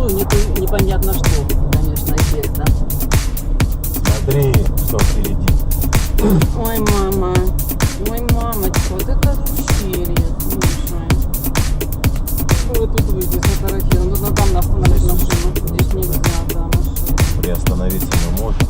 Ну, непонятно что, конечно, эффект, да? Смотри, что впереди. Ой, мама. Ой, мамочка, вот это ущелье, слушай. Какой вы тут выйдете с фотографируем? Нужно там остановить машину. Здесь нельзя, да, машину. Приостановиться мы можем.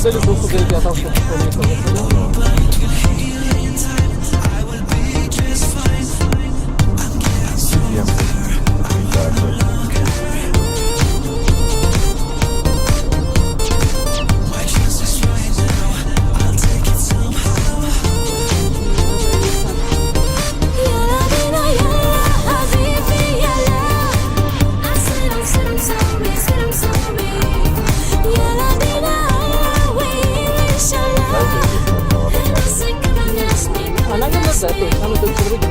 Далеко куда идти, а там что-то да, то есть, а мы только вроде